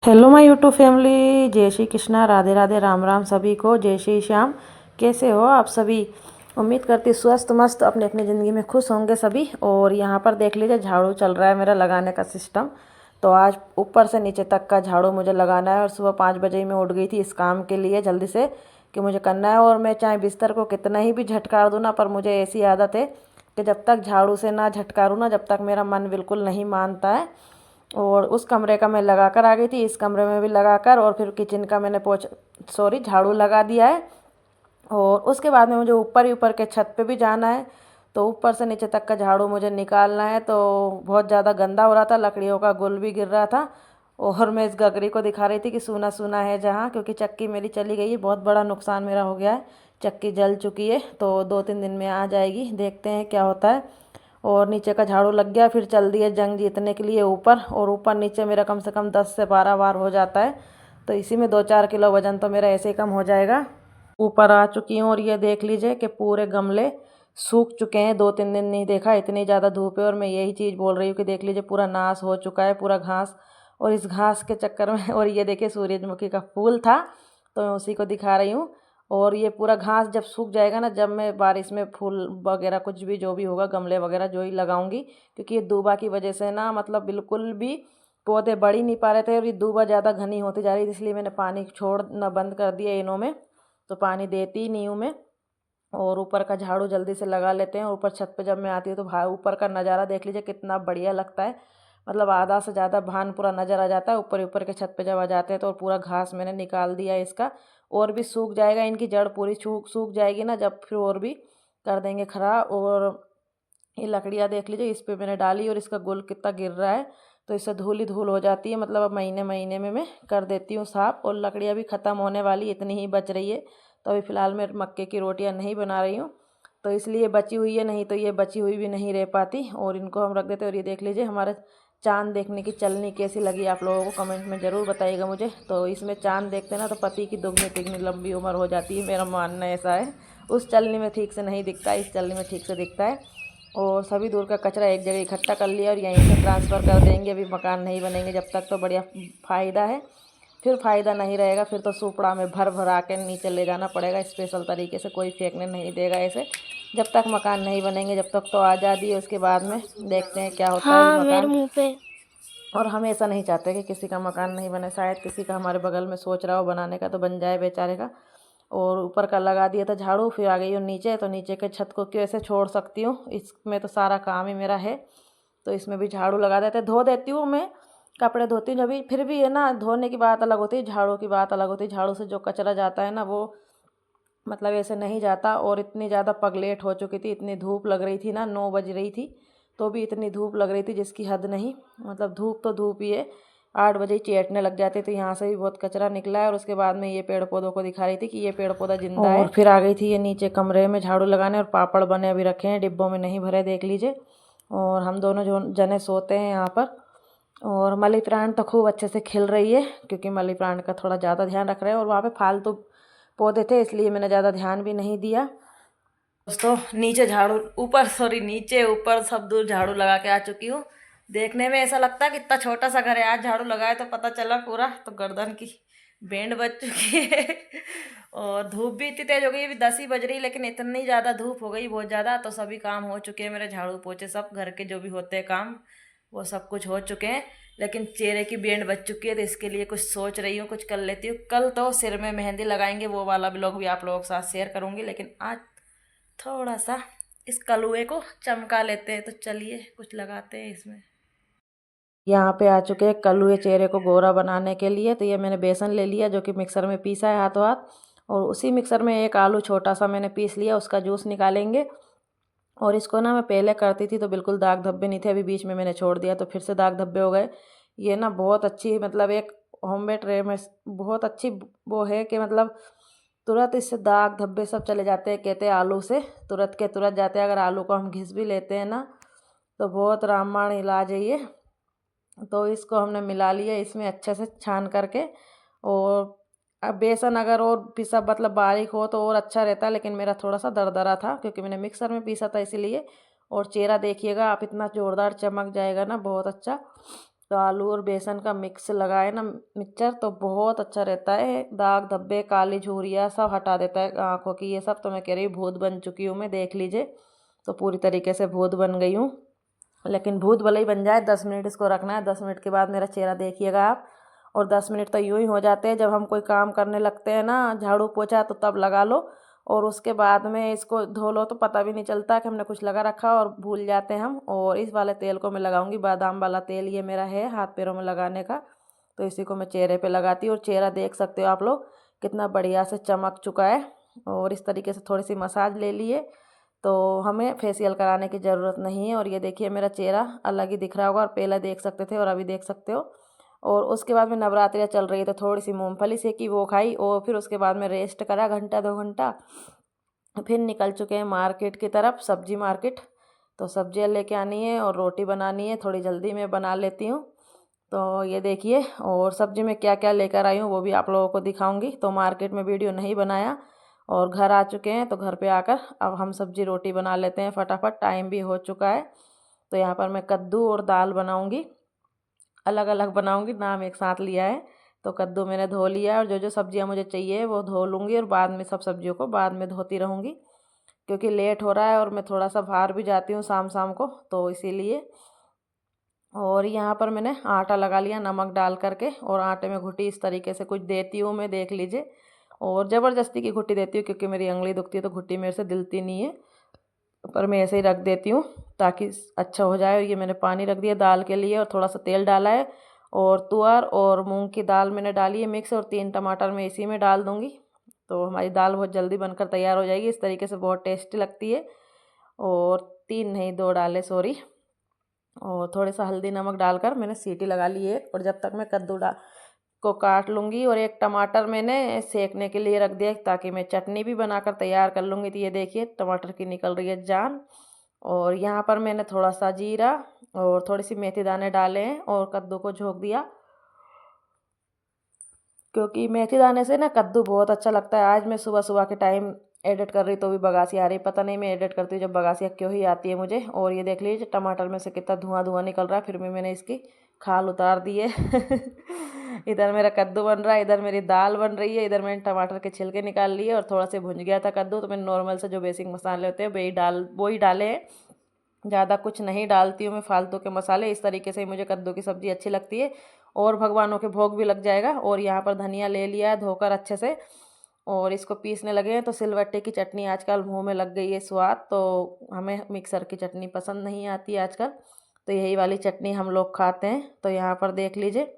Hello my YouTube family, जय श्री कृष्णा, राधे राधे, राम राम सभी को, जय श्री श्याम। कैसे हो आप सभी? उम्मीद करती स्वस्थ मस्त अपने अपनी ज़िंदगी में खुश होंगे सभी। और यहाँ पर देख लीजिए, झाड़ू चल रहा है मेरा लगाने का सिस्टम। तो आज ऊपर से नीचे तक का झाड़ू मुझे लगाना है। और सुबह 5 बजे ही मैं उठ गई थी इस काम के लिए जल्दी से कि मुझे करना है। और मैं चाहे बिस्तर को कितना ही भी झटकार दूँ ना, पर मुझे ऐसी आदत है कि जब तक झाड़ू से ना झटकारूँ ना, जब तक मेरा मन बिल्कुल नहीं मानता है। और उस कमरे का मैं लगा कर आ गई थी, इस कमरे में भी लगा कर, और फिर किचन का मैंने झाड़ू लगा दिया है। और उसके बाद में मुझे ऊपर ही ऊपर के छत पे भी जाना है। तो ऊपर से नीचे तक का झाड़ू मुझे निकालना है। तो बहुत ज़्यादा गंदा हो रहा था, लकड़ियों का गुल भी गिर रहा था। और मैं इस गगरी को दिखा रही थी कि सूना सूना है जहाँ, क्योंकि चक्की मेरी चली गई है। बहुत बड़ा नुकसान मेरा हो गया है, चक्की जल चुकी है। तो 2-3 दिन में आ जाएगी, देखते हैं क्या होता है। और नीचे का झाड़ू लग गया, फिर चल दिए जंग जीतने के लिए ऊपर। और ऊपर नीचे मेरा कम से कम 10 से 12 बार हो जाता है। तो इसी में 2-4 किलो वजन तो मेरा ऐसे ही कम हो जाएगा। ऊपर आ चुकी हूँ और ये देख लीजिए कि पूरे गमले सूख चुके हैं। 2-3 दिन नहीं देखा, इतनी ज़्यादा धूप है। और मैं यही चीज़ बोल रही हूँ कि देख लीजिए, पूरा नाश हो चुका है पूरा घास। और इस घास के चक्कर में और ये देखिए, सूरजमुखी का फूल था, तो मैं उसी को दिखा रही हूँ। और ये पूरा घास जब सूख जाएगा ना, जब मैं बारिश में फूल वगैरह कुछ भी जो भी होगा, गमले वगैरह जो ही लगाऊंगी, क्योंकि ये दूबा की वजह से ना, मतलब बिल्कुल भी पौधे बढ़ ही नहीं पा रहे थे। और ये दूबा ज़्यादा घनी होती जा रही थी, इसलिए मैंने पानी छोड़ना बंद कर दिया इनों में। तो पानी देती ही नहीं हूँ मैं। और ऊपर का झाड़ू जल्दी से लगा लेते हैं। ऊपर छत पे जब मैं आती हूँ तो भाई, ऊपर का नज़ारा देख लीजिए कितना बढ़िया लगता है। मतलब आधा से ज़्यादा भान पूरा नज़र आ जाता है ऊपर ऊपर के छत पे जब आ जाते हैं तो। और पूरा घास मैंने निकाल दिया है इसका। और भी सूख जाएगा, इनकी जड़ पूरी सूख सूख जाएगी ना जब, फिर और भी कर देंगे खराब। और ये लकड़ियाँ देख लीजिए, इस पे मैंने डाली और इसका गुल कितना गिर रहा है। तो इससे धूल ही धूल हो जाती है। मतलब अब महीने महीने में मैं कर देती हूँ साफ़। और लकड़ियाँ भी ख़त्म होने वाली, इतनी ही बच रही है। तो अभी फ़िलहाल मैं मक्के की रोटियाँ नहीं बना रही हूँ, तो इसलिए बची हुई है, नहीं तो ये बची हुई भी नहीं रह पाती। और इनको हम रख देते। और ये देख लीजिए, हमारे चाँद देखने की चलनी कैसी लगी आप लोगों को कमेंट में ज़रूर बताइएगा मुझे। तो इसमें चाँद देखते ना तो पति की दुगनी तिगनी लंबी उम्र हो जाती है, मेरा मानना ऐसा है। उस चलनी में ठीक से नहीं दिखता, इस चलनी में ठीक से दिखता है। और सभी दूर का कचरा एक जगह इकट्ठा कर लिया और यहीं से ट्रांसफ़र कर देंगे। अभी मकान नहीं बनेंगे जब तक, तो बढ़िया फ़ायदा है। फिर फ़ायदा नहीं रहेगा, फिर तो सुपड़ा में भर भरा के नीचे ले जाना पड़ेगा स्पेशल तरीके से, कोई फेंकने नहीं देगा ऐसे। जब तक मकान नहीं बनेंगे, जब तक तो आज़ादी है। उसके बाद में देखते हैं क्या होता है अभी हाँ, मेरे मकान। मुंह पे। और हम ऐसा नहीं चाहते कि किसी का मकान नहीं बने। शायद किसी का हमारे बगल में सोच रहा हो बनाने का, तो बन जाए बेचारे का। और ऊपर का लगा दिया था झाड़ू, फिर आ गई हूँ नीचे। तो नीचे के छत को कैसे छोड़ सकती हूँ, इसमें तो सारा काम ही मेरा है। तो इसमें भी झाड़ू लगा देते, धो देती हूँ मैं। कपड़े धोती हूँ जब भी, फिर भी है ना, धोने की बात अलग होती है, झाड़ू की बात अलग होती है। झाड़ू से जो कचरा जाता है ना, वो मतलब ऐसे नहीं जाता। और इतनी ज़्यादा पगलेट हो चुकी थी, इतनी धूप लग रही थी ना, 9 बज रही थी तो भी इतनी धूप लग रही थी जिसकी हद नहीं। मतलब धूप तो धूप ही है, 8 बजे ही चेटने लग जाते। तो यहाँ से भी बहुत कचरा निकला है। और उसके बाद में ये पेड़ पौधों को दिखा रही थी कि ये पेड़ पौधा जिंदा है। और फिर आ गई थी ये नीचे कमरे में झाड़ू लगाने। और पापड़ बने अभी रखे हैं, डिब्बों में नहीं भरे, देख लीजिए। और हम दोनों जो जने सोते हैं यहाँ पर। और मनी प्लांट तो खूब अच्छे से खिल रही है, क्योंकि मनी प्लांट का थोड़ा ज़्यादा ध्यान रख रहे हैं। और वहाँ पे फालतू पौधे थे, इसलिए मैंने ज़्यादा ध्यान भी नहीं दिया। दोस्तों, नीचे झाड़ू, ऊपर सॉरी, नीचे ऊपर सब दूर झाड़ू लगा के आ चुकी हूँ। देखने में ऐसा लगता है कि इतना छोटा सा घर है, आज झाड़ू लगाए तो पता चला पूरा तो गर्दन की बैंड बज चुकी है। और धूप भी इतनी तेज हो गई, अभी 10 ही बज रही, लेकिन इतनी ज़्यादा धूप हो गई, बहुत ज़्यादा। तो सभी काम हो चुके हैं मेरे, झाड़ू पोछे सब घर के जो भी होते हैं काम, वो सब कुछ हो चुके हैं। लेकिन चेहरे की बैंड बज चुकी है, तो इसके लिए कुछ सोच रही हूँ, कुछ कर लेती हूँ। कल तो सिर में मेहंदी लगाएंगे, वो वाला ब्लॉग भी आप लोगों के साथ शेयर करूँगी। लेकिन आज थोड़ा सा इस कलुए को चमका लेते हैं, तो चलिए कुछ लगाते हैं इसमें। यहाँ पे आ चुके हैं कलुए चेहरे को गोरा बनाने के लिए। तो ये मैंने बेसन ले लिया, जो कि मिक्सर में पीसा है हाथों हाथ। और उसी मिक्सर में एक आलू छोटा सा मैंने पीस लिया, उसका जूस निकालेंगे। और इसको ना मैं पहले करती थी तो बिल्कुल दाग धब्बे नहीं थे, अभी बीच में मैंने छोड़ दिया तो फिर से दाग धब्बे हो गए। ये ना बहुत अच्छी, मतलब एक होममेड रेमेडी, बहुत अच्छी वो है कि मतलब तुरंत इससे दाग धब्बे सब चले जाते हैं। कहते हैं आलू से तुरंत के तुरंत जाते हैं। अगर आलू को हम घिस भी लेते हैं ना, तो बहुत रामबाण इलाज है ये। तो इसको हमने मिला लिया इसमें अच्छे से छान करके। और अब बेसन अगर और पिसा, मतलब बारीक हो तो और अच्छा रहता, लेकिन मेरा थोड़ा सा दरदरा था क्योंकि मैंने मिक्सर में पीसा था इसीलिए। और चेहरा देखिएगा आप, इतना ज़ोरदार चमक जाएगा ना, बहुत अच्छा। तो आलू और बेसन का मिक्स लगाए ना मिक्सचर, तो बहुत अच्छा रहता है। दाग धब्बे काली झुर्रियाँ सब हटा देता है आँखों की। ये सब तो मैं कह रही हूँ भूत बन चुकी हूँ मैं, देख लीजिए। तो पूरी तरीके से भूत बन गई हूँ। लेकिन भूत भले ही बन जाए, 10 मिनट इसको रखना है। 10 मिनट के बाद मेरा चेहरा देखिएगा आप। और 10 मिनट तो यूँ ही हो जाते हैं जब हम कोई काम करने लगते हैं ना, झाड़ू पोछा, तो तब लगा लो। और उसके बाद में इसको धो लो तो पता भी नहीं चलता कि हमने कुछ लगा रखा और भूल जाते हैं हम। और इस वाले तेल को मैं लगाऊंगी, बादाम वाला तेल ये मेरा है हाथ पैरों में लगाने का। तो इसी को मैं चेहरे पे लगाती हूँ। और चेहरा देख सकते हो आप लोग कितना बढ़िया से चमक चुका है। और इस तरीके से थोड़ी सी मसाज ले लिए तो हमें फेशियल कराने की ज़रूरत नहीं है। और ये देखिए मेरा चेहरा अलग ही दिख रहा होगा, और पहले देख सकते थे और अभी देख सकते हो। और उसके बाद में नवरात्रियाँ चल रही है तो थोड़ी सी मूंगफली सेकी वो खाई, और फिर उसके बाद में रेस्ट करा घंटा 2 घंटा। फिर निकल चुके हैं मार्केट की तरफ, सब्जी मार्केट। तो सब्जियाँ लेके आनी है और रोटी बनानी है, थोड़ी जल्दी में बना लेती हूँ। तो ये देखिए, और सब्जी में क्या क्या लेकर आई हूँ वो भी आप लोगों को दिखाऊंगी। तो मार्केट में वीडियो नहीं बनाया, और घर आ चुके हैं। तो घर पे आकर अब हम सब्जी रोटी बना लेते हैं फटाफट, टाइम भी हो चुका है। तो यहाँ पर मैं कद्दू और दाल बनाऊंगी, अलग अलग बनाऊंगी, नाम एक साथ लिया है। तो कद्दू मैंने धो लिया है, और जो जो सब्जियाँ मुझे चाहिए वो धो लूँगी, और बाद में सब सब्जियों को बाद में धोती रहूँगी, क्योंकि लेट हो रहा है और मैं थोड़ा सा बाहर भी जाती हूँ शाम शाम को, तो इसीलिए। और यहाँ पर मैंने आटा लगा लिया नमक डाल करके, और आटे में घुटी इस तरीके से कुछ देती हूँ मैं, देख लीजिए। और ज़बरदस्ती की घुट्टी देती हूँ क्योंकि मेरी उंगली दुखती है, तो घुट्टी मेरे से दिलती नहीं है, पर मैं ऐसे ही रख देती हूँ ताकि अच्छा हो जाए। और ये मैंने पानी रख दिया दाल के लिए, और थोड़ा सा तेल डाला है। और तुअर और मूंग की दाल मैंने डाली है मिक्स, और 3 टमाटर मैं इसी में डाल दूँगी। तो हमारी दाल बहुत जल्दी बनकर तैयार हो जाएगी, इस तरीके से बहुत टेस्टी लगती है। और 3 नहीं 2 डाले, सॉरी। और थोड़ा सा हल्दी नमक डालकर मैंने सीटी लगा ली है। और जब तक मैं कद्दू को काट लूँगी, और एक टमाटर मैंने सेकने के लिए रख दिया ताकि मैं चटनी भी बनाकर तैयार कर लूँगी। तो ये देखिए टमाटर की निकल रही है जान। और यहाँ पर मैंने थोड़ा सा जीरा और थोड़ी सी मेथी दाने डाले हैं, और कद्दू को झोंक दिया, क्योंकि मेथी दाने से ना कद्दू बहुत अच्छा लगता है। आज मैं सुबह सुबह के टाइम एडिट कर रही तो भी बगासी आ रही, पता नहीं मैं एडिट करती हूँ जब बगासियाँ क्यों ही आती है मुझे। और ये देख लीजिए टमाटर में से कितना धुआं धुआं निकल रहा है, फिर भी मैंने इसकी खाल उतार दी है। इधर मेरा कद्दू बन रहा है, इधर मेरी दाल बन रही है, इधर मैंने टमाटर के छिलके निकाल लिए, और थोड़ा से भुंज गया था कद्दू, तो मैंने नॉर्मल से जो बेसिक मसाले होते हैं वही डाले हैं। ज़्यादा कुछ नहीं डालती हूँ मैं फालतू के मसाले। इस तरीके से ही मुझे कद्दू की सब्ज़ी अच्छी लगती है, और भगवानों के भोग भी लग जाएगा। और यहाँ पर धनिया ले लिया है धोकर अच्छे से, और इसको पीसने लगे हैं। तो सिलवट्टे की चटनी आजकल मुंह में लग गई है स्वाद, तो हमें मिक्सर की चटनी पसंद नहीं आती आजकल, तो यही वाली चटनी हम लोग खाते हैं। तो यहाँ पर देख लीजिए,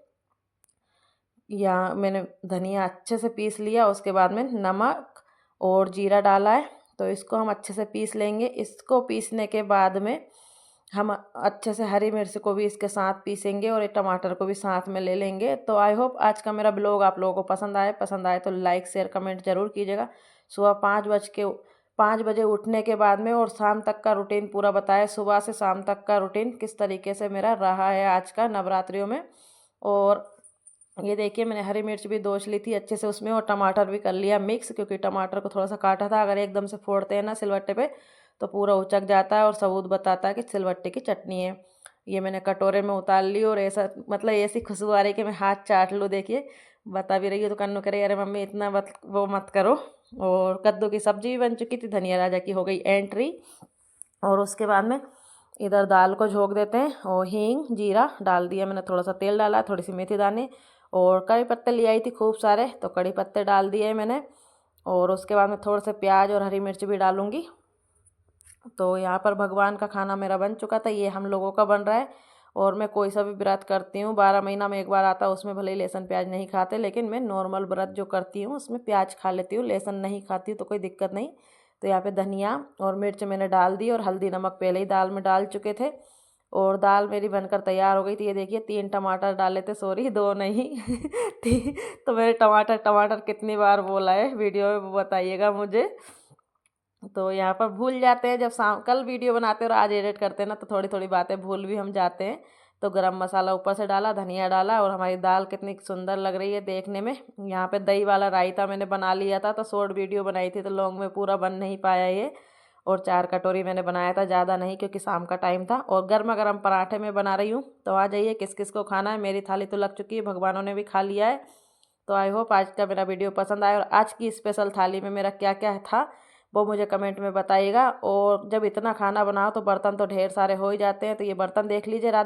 यहाँ मैंने धनिया अच्छे से पीस लिया, उसके बाद में नमक और जीरा डाला है। तो इसको हम अच्छे से पीस लेंगे। इसको पीसने के बाद में हम अच्छे से हरी मिर्च को भी इसके साथ पीसेंगे, और ये टमाटर को भी साथ में ले लेंगे। तो आई होप आज का मेरा ब्लॉग आप लोगों को पसंद आए तो लाइक शेयर कमेंट जरूर कीजिएगा। सुबह 5 बजे उठने के बाद में और शाम तक का रूटीन पूरा बताया, सुबह से शाम तक का रूटीन किस तरीके से मेरा रहा है आज का नवरात्रियों में। और ये देखिए मैंने हरी मिर्च भी दोच ली थी अच्छे से उसमें, और टमाटर भी कर लिया मिक्स, क्योंकि टमाटर को थोड़ा सा काटा था। अगर एकदम से फोड़ते हैं ना सिलवट्टे पे तो पूरा उचक जाता है और सबूत बताता है कि सिलवट्टे की चटनी है। ये मैंने कटोरे में उतार ली, और ऐसा मतलब ऐसी खुशबू आ रही कि मैं हाथ चाट लूँ। देखिए बता भी रही हूँ तो कन्नू करे अरे मम्मी इतना वो मत करो। और कद्दू की सब्जी भी बन चुकी थी, धनिया राजा की हो गई एंट्री। और उसके बाद में इधर दाल को झोंक देते हैं, और हींग जीरा डाल दिया मैंने, थोड़ा सा तेल डाला, थोड़ी सी मेथी दाने, और कड़ी पत्ते ले आई थी खूब सारे, तो कड़ी पत्ते डाल दिए मैंने। और उसके बाद में थोड़े से प्याज और हरी मिर्च भी डालूंगी। तो यहाँ पर भगवान का खाना मेरा बन चुका था, ये हम लोगों का बन रहा है। और मैं कोई सा भी व्रत करती हूँ 12 महीना में एक बार आता है, उसमें भले ही लहसुन प्याज नहीं खाते, लेकिन मैं नॉर्मल व्रत जो करती हूँ उसमें प्याज खा लेती हूँ, लहसुन नहीं खाती हूँ, तो कोई दिक्कत नहीं। तो यहाँ पे धनिया और मिर्च मैंने डाल दी, और हल्दी नमक पहले ही दाल में डाल चुके थे। और दाल मेरी बनकर तैयार हो गई थी। ये देखिए 3 टमाटर डाले थे, सॉरी 2 नहीं। तो मैंने टमाटर टमाटर कितनी बार बोला है वीडियो में वो बताइएगा मुझे। तो यहाँ पर भूल जाते हैं, जब शाम कल वीडियो बनाते हैं और आज एडिट करते हैं ना, तो थोड़ी थोड़ी बातें भूल भी हम जाते हैं। तो गरम मसाला ऊपर से डाला, धनिया डाला, और हमारी दाल कितनी सुंदर लग रही है देखने में। यहाँ पे दही वाला रायता मैंने बना लिया था, तो शॉर्ट वीडियो बनाई थी तो लॉन्ग में पूरा बन नहीं पाया ये। और 4 कटोरी मैंने बनाया था, ज़्यादा नहीं क्योंकि शाम का टाइम था। और गर्मा गर्म पराठे में बना रही हूँ, तो आ जाइए किस किस को खाना है। मेरी थाली तो लग चुकी है, भगवानों ने भी खा लिया है। तो आई होप आज का मेरा वीडियो पसंद आया, और आज की स्पेशल थाली में मेरा क्या क्या था वो मुझे कमेंट में बताइएगा। और जब इतना खाना बनाओ तो बर्तन तो ढेर सारे हो ही जाते हैं, तो ये बर्तन देख लीजिए।